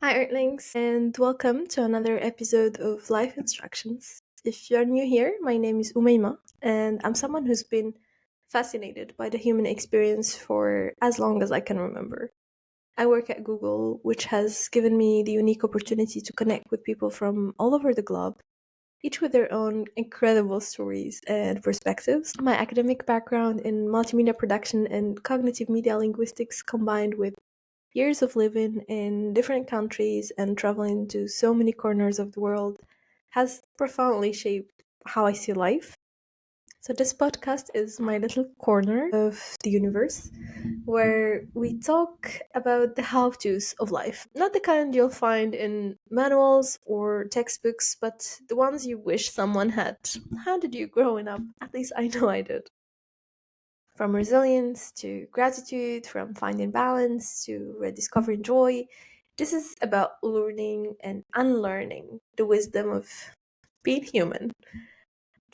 Hi, Earthlings, and welcome to another episode of Life Instructions. If you're new here, my name is Umayma, and I'm someone who's been fascinated by the human experience for as long as I can remember. I work at Google, which has given me the unique opportunity to connect with people from all over the globe, each with their own incredible stories and perspectives. My academic background in multimedia production and cognitive media linguistics combined with years of living in different countries and traveling to so many corners of the world has profoundly shaped how I see life. So, this podcast is my little corner of the universe where we talk about the how to's of life. Not the kind you'll find in manuals or textbooks, but the ones you wish someone had. How did you growing up? At least I know I did. From resilience to gratitude, from finding balance to rediscovering joy. This is about learning and unlearning the wisdom of being human.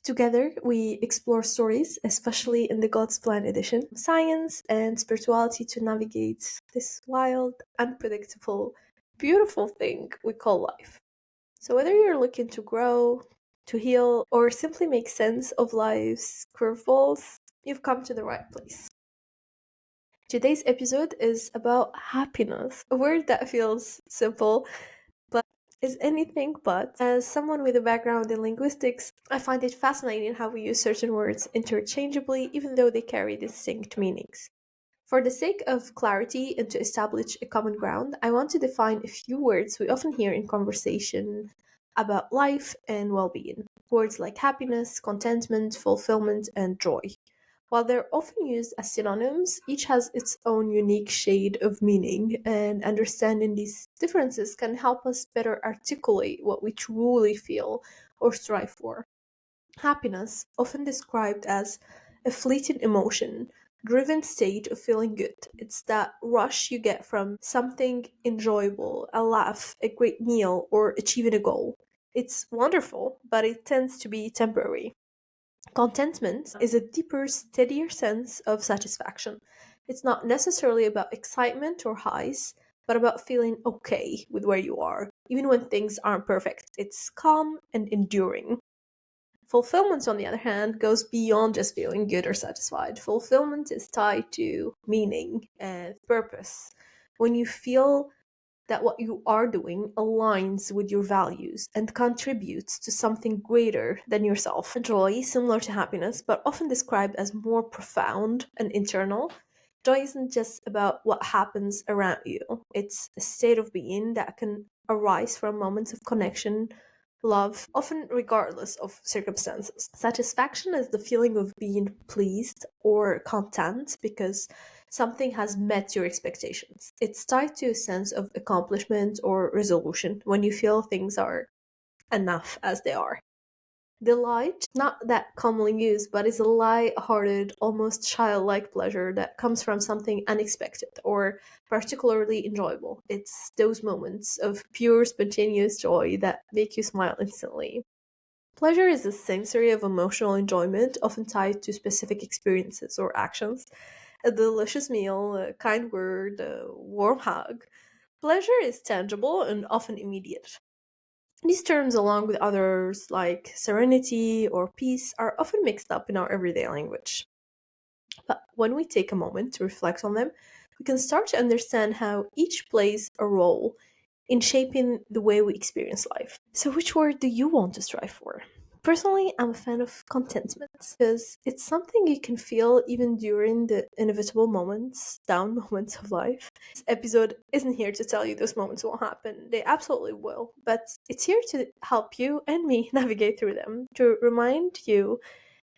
Together, we explore stories, especially in the God's Plan edition, science and spirituality to navigate this wild, unpredictable, beautiful thing we call life. So, whether you're looking to grow, to heal, or simply make sense of life's curveballs, you've come to the right place. Today's episode is about happiness, a word that feels simple but is anything but. As someone with a background in linguistics, I find it fascinating how we use certain words interchangeably even though they carry distinct meanings. For the sake of clarity and to establish a common ground, I want to define a few words we often hear in conversation about life and well being. Words like happiness, contentment, fulfillment, and joy. While they're often used as synonyms, each has its own unique shade of meaning, and understanding these differences can help us better articulate what we truly feel or strive for. Happiness, often described as a fleeting emotion, driven state of feeling good. It's that rush you get from something enjoyable, a laugh, a great meal, or achieving a goal. It's wonderful, but it tends to be temporary. Contentment is a deeper, steadier sense of satisfaction. It's not necessarily about excitement or highs, but about feeling okay with where you are, even when things aren't perfect. It's calm and enduring. Fulfillment, on the other hand, goes beyond just feeling good or satisfied. Fulfillment is tied to meaning and purpose. When you feel that what you are doing aligns with your values and contributes to something greater than yourself. Joy, similar to happiness, but often described as more profound and internal. Joy isn't just about what happens around you, it's a state of being that can arise from moments of connection, love, often regardless of circumstances. Satisfaction is the feeling of being pleased or content because something has met your expectations. It's tied to a sense of accomplishment or resolution when you feel things are enough as they are. Delight, not that commonly used, but is a light-hearted, almost childlike pleasure that comes from something unexpected or particularly enjoyable. It's those moments of pure, spontaneous joy that make you smile instantly. Pleasure is a sensory of emotional enjoyment, often tied to specific experiences or actions. A delicious meal, a kind word, a warm hug. Pleasure is tangible and often immediate. These terms, along with others like serenity or peace, are often mixed up in our everyday language. But when we take a moment to reflect on them, we can start to understand how each plays a role in shaping the way we experience life. So, which word do you want to strive for? Personally, I'm a fan of contentment because it's something you can feel even during the inevitable moments, down moments of life. This episode isn't here to tell you those moments won't happen. They absolutely will. But it's here to help you and me navigate through them, to remind you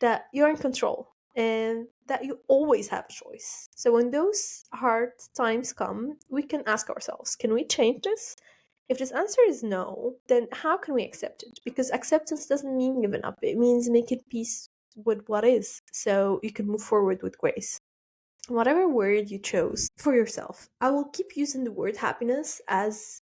that you're in control and that you always have a choice. So when those hard times come, we can ask ourselves, can we change this? If this answer is no, then how can we accept it? Because acceptance doesn't mean giving up, it means making peace with what is, so you can move forward with grace. Whatever word you chose for yourself, I will keep using the word happiness as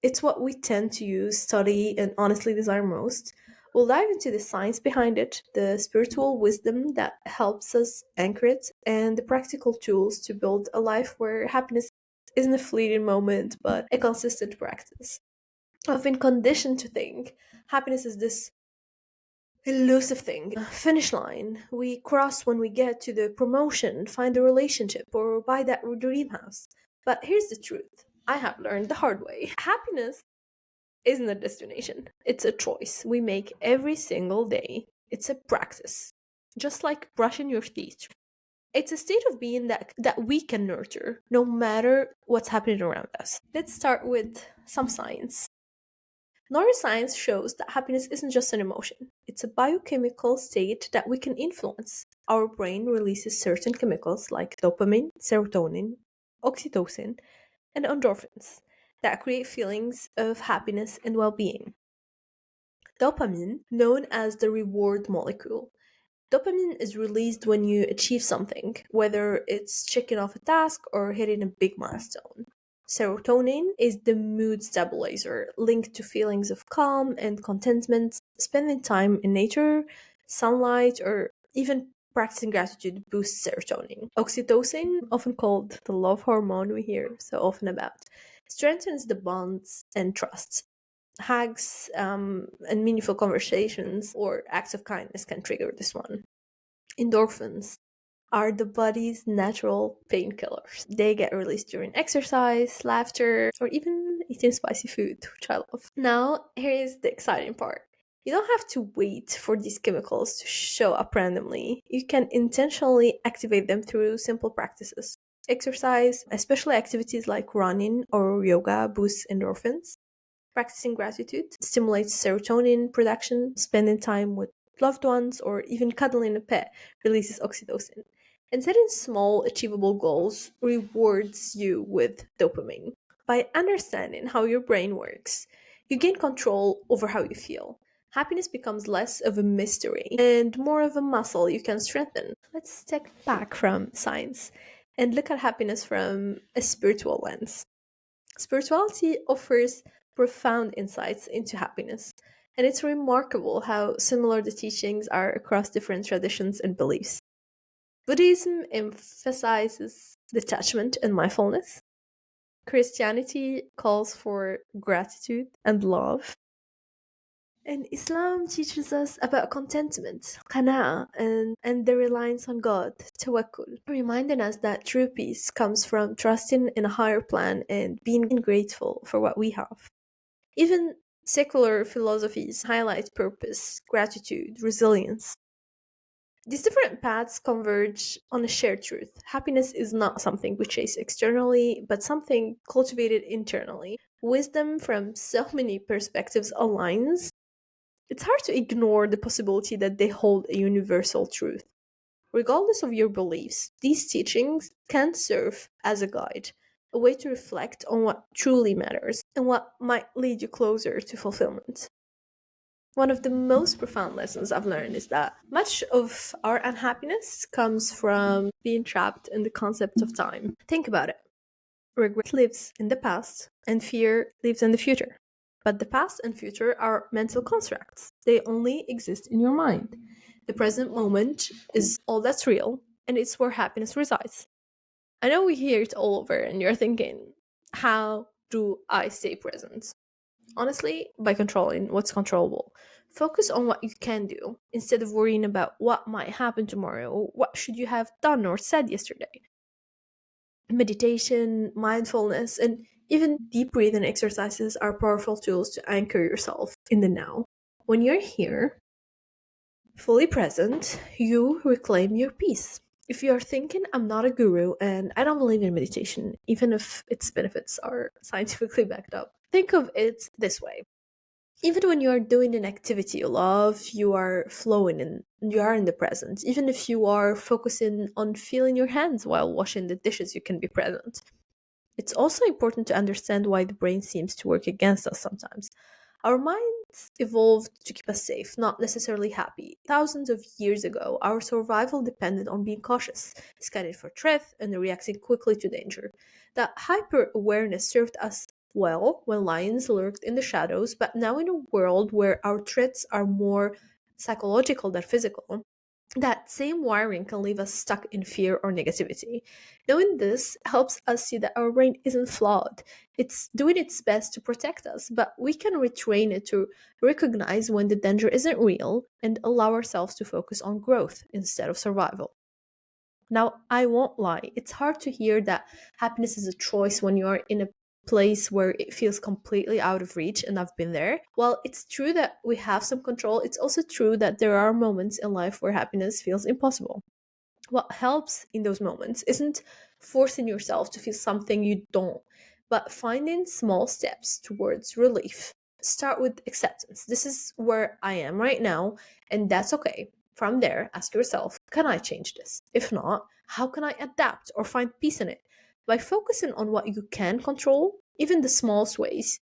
it's what we tend to use, study, and honestly desire most. We'll dive into the science behind it, the spiritual wisdom that helps us anchor it, and the practical tools to build a life where happiness isn't a fleeting moment, but a consistent practice. I've been conditioned to think happiness is this elusive thing, a finish line we cross when we get to the promotion, find a relationship, or buy that dream house. But here's the truth I have learned the hard way happiness isn't a destination, it's a choice we make every single day. It's a practice, just like brushing your teeth. It's a state of being that we can nurture no matter what's happening around us. Let's start with some science. Neuroscience shows that happiness isn't just an emotion, it's a biochemical state that we can influence. Our brain releases certain chemicals like dopamine, serotonin, oxytocin, and endorphins that create feelings of happiness and well being. Dopamine, known as the reward molecule, dopamine is released when you achieve something, whether it's checking off a task or hitting a big milestone. Serotonin is the mood stabilizer linked to feelings of calm and contentment. Spending time in nature, sunlight, or even practicing gratitude boosts serotonin. Oxytocin, often called the love hormone we hear so often about, strengthens the bonds and trust. Hugs and meaningful conversations or acts of kindness can trigger this one. Endorphins are the body's natural painkillers. They get released during exercise, laughter, or even eating spicy food, which I love. Now, here is the exciting part. You don't have to wait for these chemicals to show up randomly. You can intentionally activate them through simple practices. Exercise, especially activities like running or yoga, boosts endorphins. Practicing gratitude stimulates serotonin production. Spending time with loved ones or even cuddling a pet releases oxytocin. And setting small, achievable goals rewards you with dopamine. By understanding how your brain works, you gain control over how you feel. Happiness becomes less of a mystery and more of a muscle you can strengthen. Let's step back from science and look at happiness from a spiritual lens. Spirituality offers profound insights into happiness, and it's remarkable how similar the teachings are across different traditions and beliefs. Buddhism emphasizes detachment and mindfulness. Christianity calls for gratitude and love. And Islam teaches us about contentment, qana'a, and the reliance on God, tawakkul, reminding us that true peace comes from trusting in a higher plan and being grateful for what we have. Even secular philosophies highlight purpose, gratitude, resilience. These different paths converge on a shared truth. Happiness is not something we chase externally, but something cultivated internally. Wisdom from so many perspectives aligns. It's hard to ignore the possibility that they hold a universal truth. Regardless of your beliefs, these teachings can serve as a guide, a way to reflect on what truly matters and what might lead you closer to fulfillment. One of the most profound lessons I've learned is that much of our unhappiness comes from being trapped in the concept of time. Think about it. Regret lives in the past, and fear lives in the future. But the past and future are mental constructs, they only exist in your mind. The present moment is all that's real, and it's where happiness resides. I know we hear it all over, and you're thinking, how do I stay present? Honestly, by controlling what's controllable. Focus on what you can do instead of worrying about what might happen tomorrow or what should you have done or said yesterday. Meditation, mindfulness, and even deep breathing exercises are powerful tools to anchor yourself in the now. When you're here, fully present, you reclaim your peace. If you're thinking, I'm not a guru and I don't believe in meditation, even if its benefits are scientifically backed up, think of it this way. Even when you are doing an activity you love, you are flowing and you are in the present. Even if you are focusing on feeling your hands while washing the dishes, you can be present. It's also important to understand why the brain seems to work against us sometimes. Our minds evolved to keep us safe, not necessarily happy. Thousands of years ago, our survival depended on being cautious, scanning for threat, and reacting quickly to danger. That hyper awareness served us well when lions lurked in the shadows, but now in a world where our threats are more psychological than physical, That same wiring can leave us stuck in fear or negativity. Knowing this helps us see that our brain isn't flawed. It's doing its best to protect us, but we can retrain it to recognize when the danger isn't real and allow ourselves to focus on growth instead of survival. Now, I won't lie, it's hard to hear that happiness is a choice when you're in a place where it feels completely out of reach, and I've been there. While it's true that we have some control, it's also true that there are moments in life where happiness feels impossible. What helps in those moments isn't forcing yourself to feel something you don't, but finding small steps towards relief. Start with acceptance. This is where I am right now, and that's okay. From there, ask yourself, can I change this? If not, how can I adapt or find peace in it? By focusing on what you can control, even the smallest ways,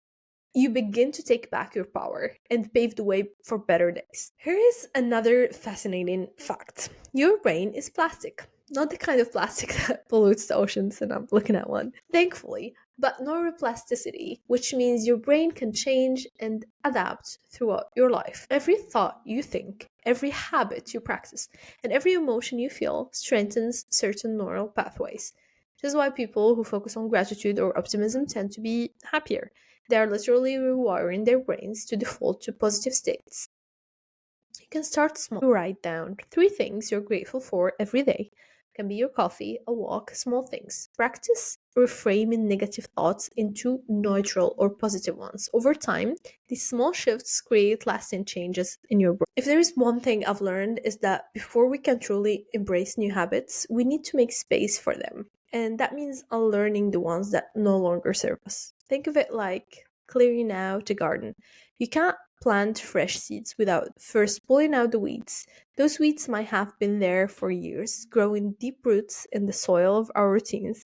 you begin to take back your power and pave the way for better days. Here is another fascinating fact: your brain is plastic. Not the kind of plastic that pollutes the oceans, and I'm looking at one, thankfully, but neuroplasticity, which means your brain can change and adapt throughout your life. Every thought you think, every habit you practice, and every emotion you feel strengthens certain neural pathways. This is why people who focus on gratitude or optimism tend to be happier. They are literally rewiring their brains to default to positive states. You can start small. Write down three things you're grateful for every day. It can be your coffee, a walk, small things. Practice reframing negative thoughts into neutral or positive ones. Over time, these small shifts create lasting changes in your brain. If there is one thing I've learned is that before we can truly embrace new habits, we need to make space for them. And that means unlearning the ones that no longer serve us. Think of it like clearing out a garden. You can't plant fresh seeds without first pulling out the weeds. Those weeds might have been there for years, growing deep roots in the soil of our routines,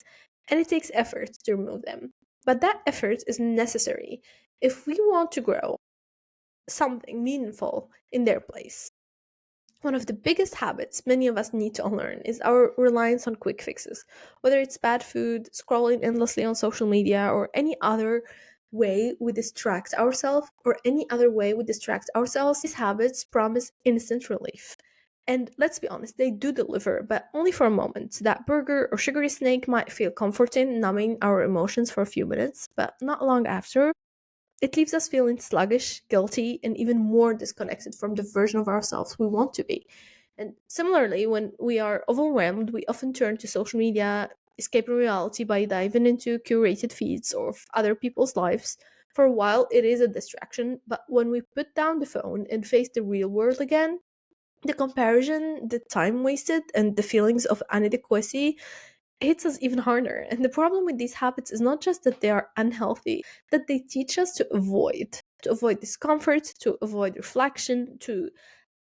and it takes effort to remove them. But that effort is necessary if we want to grow something meaningful in their place. One of the biggest habits many of us need to unlearn is our reliance on quick fixes. Whether it's bad food, scrolling endlessly on social media, or any other way we distract ourselves, these habits promise instant relief. And let's be honest, they do deliver, but only for a moment. That burger or sugary snack might feel comforting, numbing our emotions for a few minutes, but not long after, it leaves us feeling sluggish, guilty, and even more disconnected from the version of ourselves we want to be. And similarly, when we are overwhelmed, we often turn to social media, escaping reality by diving into curated feeds of other people's lives. For a while, it is a distraction, but when we put down the phone and face the real world again, the comparison, the time wasted, and the feelings of inadequacy hits us even harder. And the problem with these habits is not just that they are unhealthy, that they teach us to avoid discomfort, to avoid reflection, to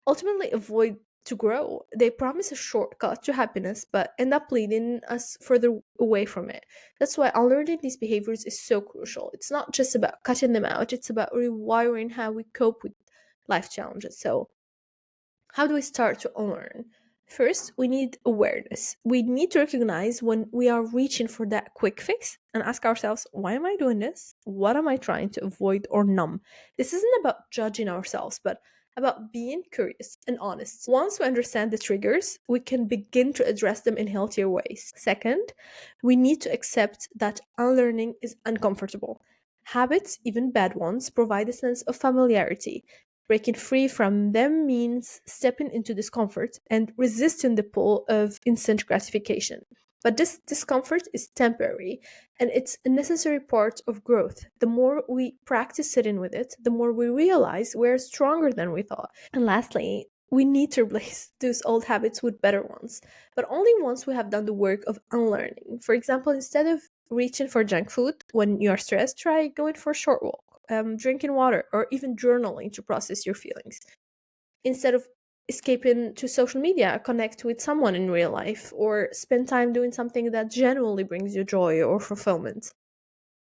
ultimately avoid to grow. They promise a shortcut to happiness, but end up leading us further away from it. That's why unlearning these behaviors is so crucial. It's not just about cutting them out, it's about rewiring how we cope with life challenges. So, how do we start to unlearn? First, we need awareness. We need to recognize when we are reaching for that quick fix and ask ourselves, why am I doing this? What am I trying to avoid or numb? This isn't about judging ourselves, but about being curious and honest. Once we understand the triggers, we can begin to address them in healthier ways. Second, we need to accept that unlearning is uncomfortable. Habits, even bad ones, provide a sense of familiarity. Breaking free from them means stepping into discomfort and resisting the pull of instant gratification. But this discomfort is temporary and it's a necessary part of growth. The more we practice sitting with it, the more we realize we're stronger than we thought. And lastly, we need to replace those old habits with better ones, but only once we have done the work of unlearning. For example, instead of reaching for junk food when you're stressed, try going for a short walk, drinking water, or even journaling to process your feelings. Instead of escaping to social media, connect with someone in real life, or spend time doing something that genuinely brings you joy or fulfillment.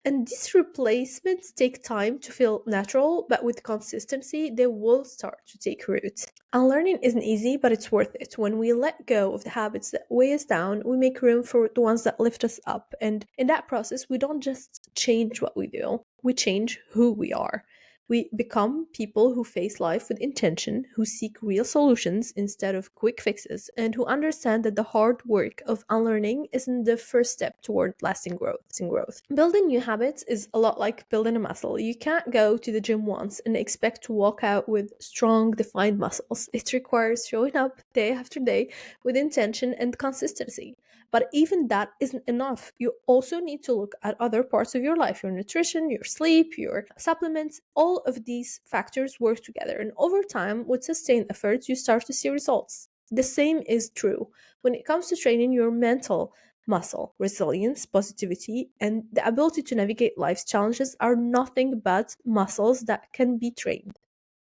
And these replacements take time to feel natural, but with consistency, they will start to take root. Unlearning isn't easy, but it's worth it. When we let go of the habits that weigh us down, we make room for the ones that lift us up. And in that process, we don't just change what we do, we change who we are. We become people who face life with intention, who seek real solutions instead of quick fixes, and who understand that the hard work of unlearning isn't the first step toward lasting growth. Building new habits is a lot like building a muscle. You can't go to the gym once and expect to walk out with strong, defined muscles. It requires showing up day after day with intention and consistency. But even that isn't enough. You also need to look at other parts of your life, your nutrition, your sleep, your supplements. All of these factors work together. And over time, with sustained efforts, you start to see results. The same is true when it comes to training your mental muscle. Resilience, positivity, and the ability to navigate life's challenges are nothing but muscles that can be trained.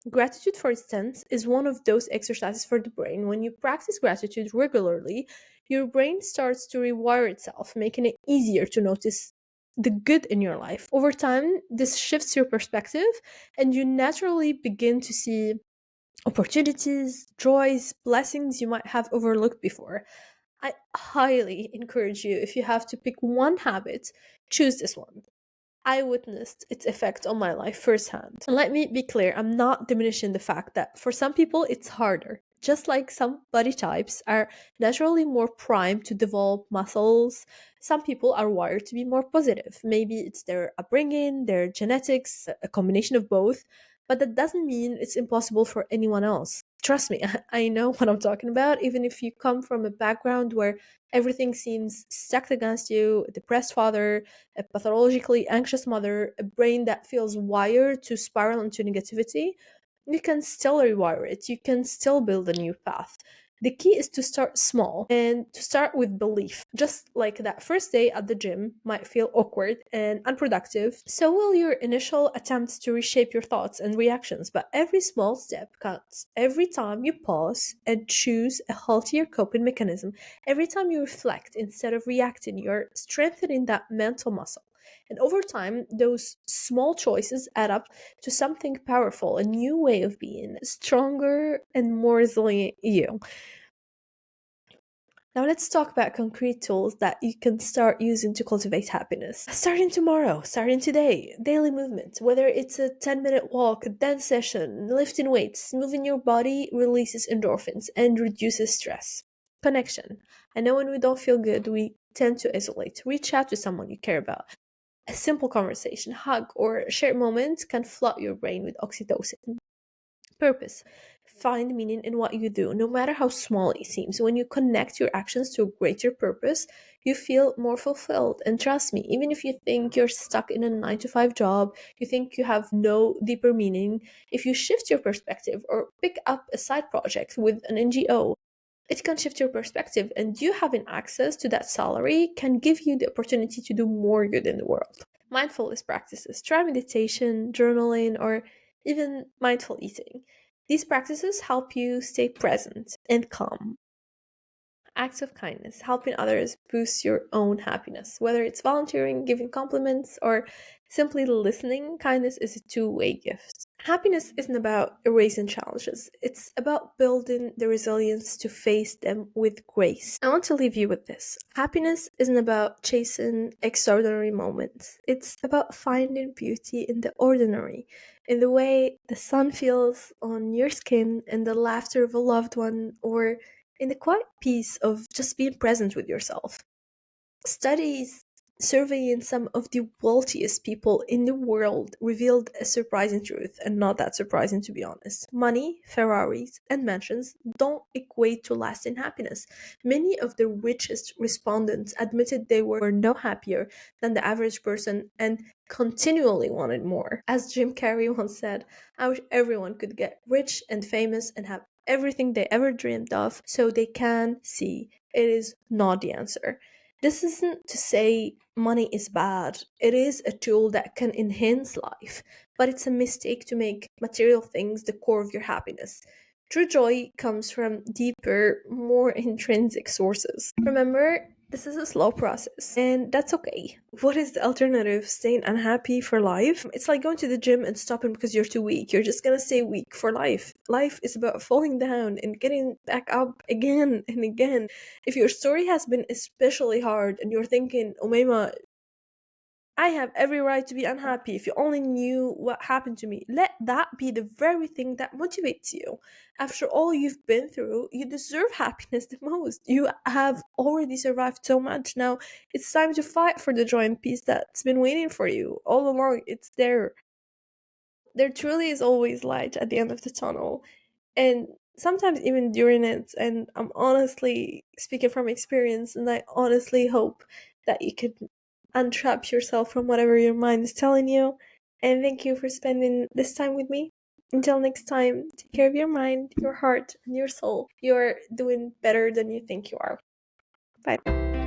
Gratitude, for instance, is one of those exercises for the brain. When you practice gratitude regularly, your brain starts to rewire itself, making it easier to notice the good in your life. Over time, this shifts your perspective, and you naturally begin to see opportunities, joys, blessings you might have overlooked before. I highly encourage you, if you have to pick one habit, choose this one. I witnessed its effect on my life firsthand. And let me be clear, I'm not diminishing the fact that for some people it's harder. Just like some body types are naturally more primed to develop muscles, some people are wired to be more positive. Maybe it's their upbringing, their genetics, a combination of both, but that doesn't mean it's impossible for anyone else. Trust me, I know what I'm talking about, even if you come from a background where everything seems stacked against you, a depressed father, a pathologically anxious mother, a brain that feels wired to spiral into negativity, you can still rewire it. You can still build a new path. The key is to start small and to start with belief. Just like that first day at the gym might feel awkward and unproductive, so will your initial attempts to reshape your thoughts and reactions. But every small step counts. Every time you pause and choose a healthier coping mechanism, every time you reflect instead of reacting, you're strengthening that mental muscle. And over time, those small choices add up to something powerful, a new way of being, a stronger and more resilient you. Now let's talk about concrete tools that you can start using to cultivate happiness. Starting tomorrow, starting today, daily movement, whether it's a 10-minute walk, a dance session, lifting weights, moving your body releases endorphins and reduces stress. Connection. I know when we don't feel good, we tend to isolate. Reach out to someone you care about. A simple conversation, hug, or shared moment can flood your brain with oxytocin. Purpose. Find meaning in what you do, no matter how small it seems. When you connect your actions to a greater purpose, you feel more fulfilled. And trust me, even if you think you're stuck in a 9 to 5 job, you think you have no deeper meaning, if you shift your perspective or pick up a side project with an NGO, it can shift your perspective, and you having access to that salary can give you the opportunity to do more good in the world. Mindfulness practices, try meditation, journaling, or even mindful eating. These practices help you stay present and calm. Acts of kindness, helping others boost your own happiness. Whether it's volunteering, giving compliments, or simply listening, kindness is a two-way gift. Happiness isn't about erasing challenges, it's about building the resilience to face them with grace. I want to leave you with this. Happiness isn't about chasing extraordinary moments, it's about finding beauty in the ordinary, in the way the sun feels on your skin, in the laughter of a loved one, or in the quiet peace of just being present with yourself. Studies surveying some of the wealthiest people in the world revealed a surprising truth, and not that surprising to be honest. Money, Ferraris, and mansions don't equate to lasting happiness. Many of the richest respondents admitted they were no happier than the average person and continually wanted more. As Jim Carrey once said, I wish everyone could get rich and famous and have everything they ever dreamed of so they can see it is not the answer. This isn't to say money is bad. It is a tool that can enhance life, but it's a mistake to make material things the core of your happiness. True joy comes from deeper, more intrinsic sources. Remember, this is a slow process, and that's okay. What is the alternative? Staying unhappy for life? It's like going to the gym and stopping because you're too weak. You're just gonna stay weak for life. Life is about falling down and getting back up again and again. If your story has been especially hard and you're thinking, Umayma, I have every right to be unhappy. If you only knew what happened to me, let that be the very thing that motivates you. After all you've been through, you deserve happiness the most. You have already survived so much. Now it's time to fight for the joy and peace that's been waiting for you all along. It's there. There truly is always light at the end of the tunnel, and sometimes even during it. And I'm honestly speaking from experience, and I honestly hope that you could untrap yourself from whatever your mind is telling you. And thank you for spending this time with me. Until next time, take care of your mind, your heart, and your soul. You're doing better than you think you are. Bye.